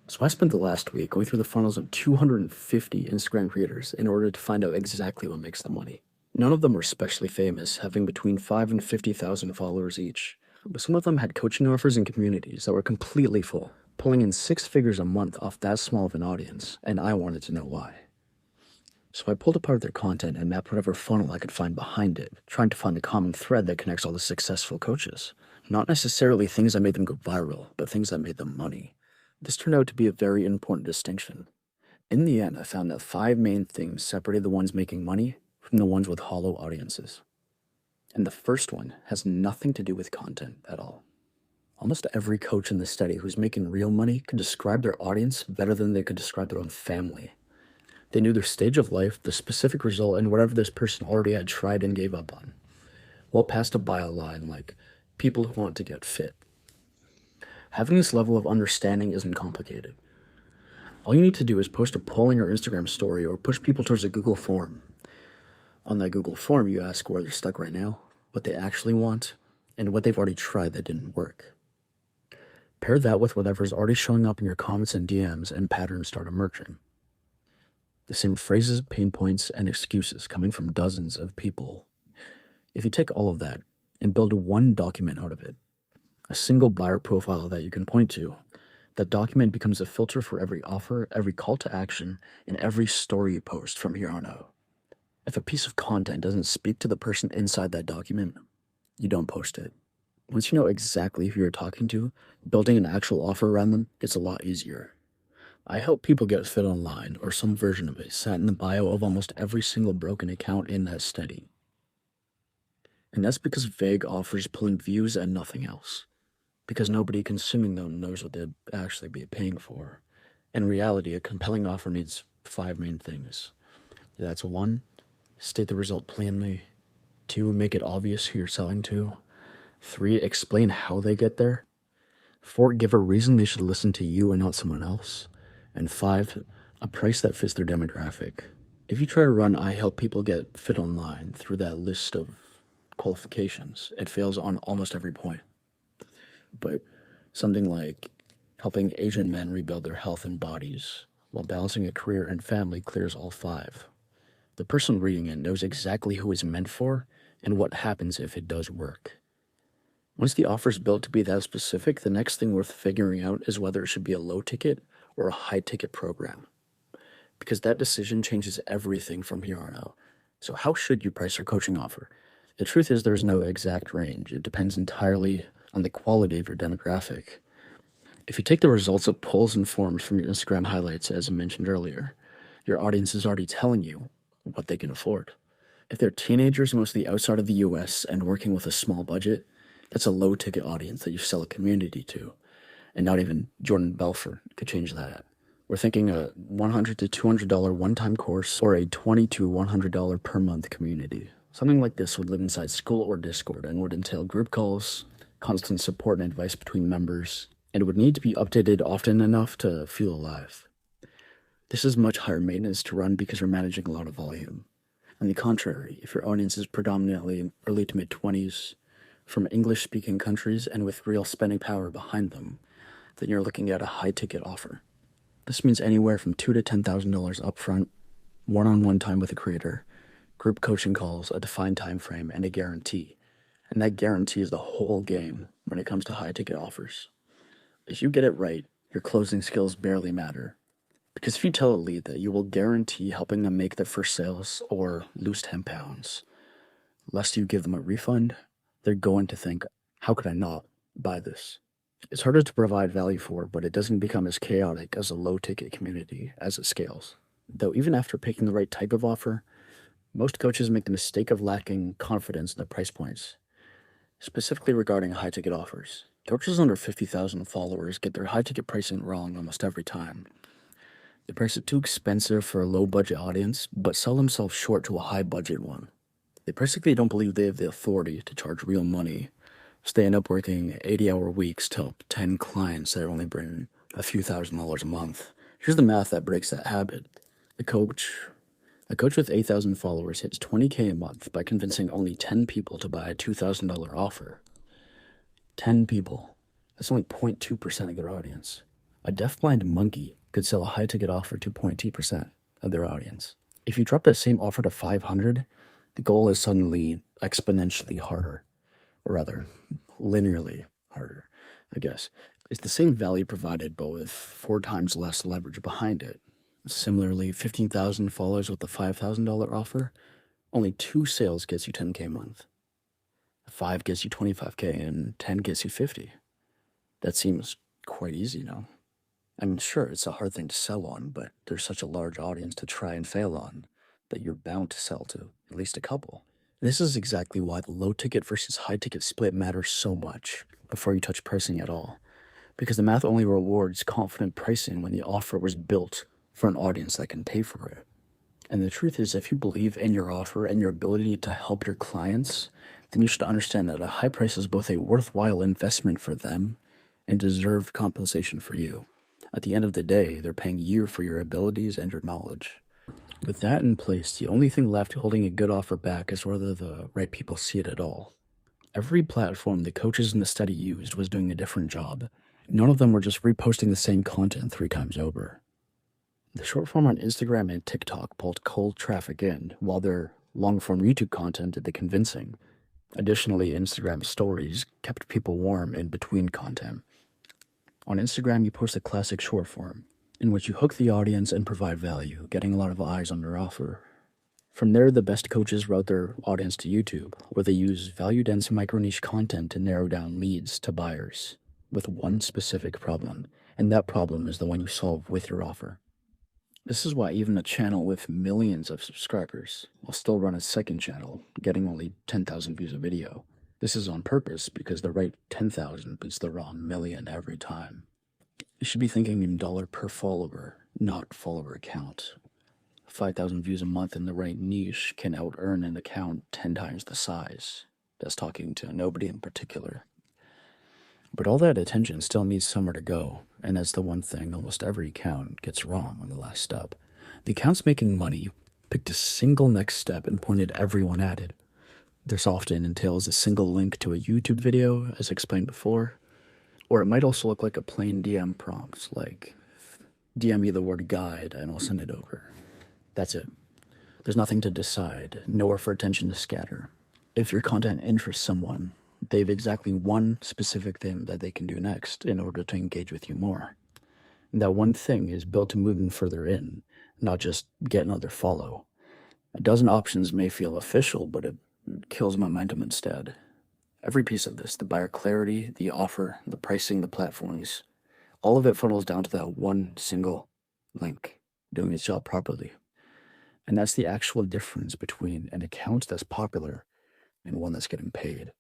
So I spent the last week going through the funnels of 250 Instagram creators in order to find out exactly what makes them money. None of them were especially famous, having between 5 and 50,000 followers each. But some of them had coaching offers and communities that were completely full, pulling in six figures a month off that small of an audience, and I wanted to know why. So I pulled apart their content and mapped whatever funnel I could find behind it, trying to find a common thread that connects all the successful coaches. Not necessarily things that made them go viral, but things that made them money. This turned out to be a very important distinction. In the end, I found that five main things separated the ones making money from the ones with hollow audiences. And the first one has nothing to do with content at all. Almost every coach in the study who's making real money could describe their audience better than they could describe their own family. They knew their stage of life, the specific result, and whatever this person already had tried and gave up on. Well past a bio line like, people who want to get fit. Having this level of understanding isn't complicated. All you need to do is post a poll in your Instagram story or push people towards a Google form. On that Google form, you ask where they're stuck right now, what they actually want, and what they've already tried that didn't work. Pair that with whatever's already showing up in your comments and DMs, and patterns start emerging. The same phrases, pain points, and excuses coming from dozens of people. If you take all of that and build one document out of it, a single buyer profile that you can point to, that document becomes a filter for every offer, every call to action, and every story you post from here on out. If a piece of content doesn't speak to the person inside that document, you don't post it. Once you know exactly who you're talking to, building an actual offer around them gets a lot easier. I help people get fit online, or some version of it, sat in the bio of almost every single broken account in that study. And that's because vague offers pull in views and nothing else. Because nobody consuming them knows what they'd actually be paying for. In reality, a compelling offer needs five main things. That's 1, state the result plainly. 2, make it obvious who you're selling to. 3, explain how they get there. 4, give a reason they should listen to you and not someone else. And 5, a price that fits their demographic. If you try to run I help people get fit online through that list of qualifications, it fails on almost every point. But something like helping Asian men rebuild their health and bodies while balancing a career and family clears all 5. The person reading it knows exactly who it's meant for and what happens if it does work. Once the offer is built to be that specific, the next thing worth figuring out is whether it should be a low ticket or a high ticket program. Because that decision changes everything from here on out. So how should you price your coaching offer? The truth is there's no exact range. It depends entirely on the quality of your demographic. If you take the results of polls and forms from your Instagram highlights, as I mentioned earlier, your audience is already telling you what they can afford. If they're teenagers, mostly outside of the US and working with a small budget, that's a low ticket audience that you sell a community to. And not even Jordan Belfort could change that. We're thinking a $100 to $200 one-time course or a $20 to $100 per month community. Something like this would live inside School or Discord and would entail group calls, constant support and advice between members, and would need to be updated often enough to feel alive. This is much higher maintenance to run because you're managing a lot of volume. On the contrary, if your audience is predominantly early to mid-20s, from English-speaking countries and with real spending power behind them, then you're looking at a high-ticket offer. This means anywhere from $2,000 to $10,000 upfront, one-on-one time with a creator, group coaching calls, a defined time frame, and a guarantee. And that guarantee is the whole game when it comes to high-ticket offers. If you get it right, your closing skills barely matter. Because if you tell a lead that you will guarantee helping them make their first sales or lose 10 pounds, lest you give them a refund, they're going to think, how could I not buy this? It's harder to provide value for, but it doesn't become as chaotic as a low-ticket community as it scales. Though even after picking the right type of offer, most coaches make the mistake of lacking confidence in their price points, specifically regarding high-ticket offers. Coaches under 50,000 followers get their high-ticket pricing wrong almost every time. They price it too expensive for a low-budget audience, but sell themselves short to a high-budget one. They basically don't believe they have the authority to charge real money, so they end up working 80-hour weeks to help 10 clients that only bring a few $1,000s a month. Here's the math that breaks that habit. A coach with 8,000 followers hits $20K a month by convincing only 10 people to buy a $2,000 offer. 10 people. That's only 0.2% of their audience. A deafblind monkey could sell a high-ticket offer to 0.2% of their audience. If you drop that same offer to 500, the goal is suddenly exponentially harder, or rather, linearly harder, I guess. It's the same value provided, but with 4 times less leverage behind it. Similarly, 15,000 followers with a $5,000 offer, only 2 sales gets you 10K a month. 5 gets you 25K, and 10 gets you 50. That seems quite easy, no? I mean, sure, it's a hard thing to sell on, but there's such a large audience to try and fail on that you're bound to sell to at least a couple. This is exactly why the low ticket versus high ticket split matters so much before you touch pricing at all. Because the math only rewards confident pricing when the offer was built for an audience that can pay for it. And the truth is, if you believe in your offer and your ability to help your clients, then you should understand that a high price is both a worthwhile investment for them and deserved compensation for you. At the end of the day, they're paying you for your abilities and your knowledge. With that in place, the only thing left holding a good offer back is whether the right people see it at all. Every platform the coaches in the study used was doing a different job. None of them were just reposting the same content 3 times over. The short form on Instagram and TikTok pulled cold traffic in, while their long form YouTube content did the convincing. Additionally, Instagram stories kept people warm in between content. On Instagram, you post a classic short form, in which you hook the audience and provide value, getting a lot of eyes on your offer. From there, the best coaches route their audience to YouTube, where they use value-dense micro-niche content to narrow down leads to buyers with one specific problem, and that problem is the one you solve with your offer. This is why even a channel with millions of subscribers will still run a second channel, getting only 10,000 views a video. This is on purpose because the right 10,000 beats the wrong million every time. You should be thinking in dollar per follower, not follower count. 5,000 views a month in the right niche can out-earn an account 10 times the size. That's talking to nobody in particular. But all that attention still needs somewhere to go, and that's the one thing almost every account gets wrong on the last step. The accounts making money picked a single next step and pointed everyone at it. This often entails a single link to a YouTube video, as explained before, or it might also look like a plain DM prompt, like DM me the word guide and I'll send it over. That's it. There's nothing to decide, nowhere for attention to scatter. If your content interests someone, they have exactly one specific thing that they can do next in order to engage with you more. And that one thing is built to move them further in, not just get another follow. A dozen options may feel official, but it kills momentum instead. Every piece of this, the buyer clarity, the offer, the pricing, the platforms, all of it funnels down to that one single link doing its job properly. And that's the actual difference between an account that's popular and one that's getting paid.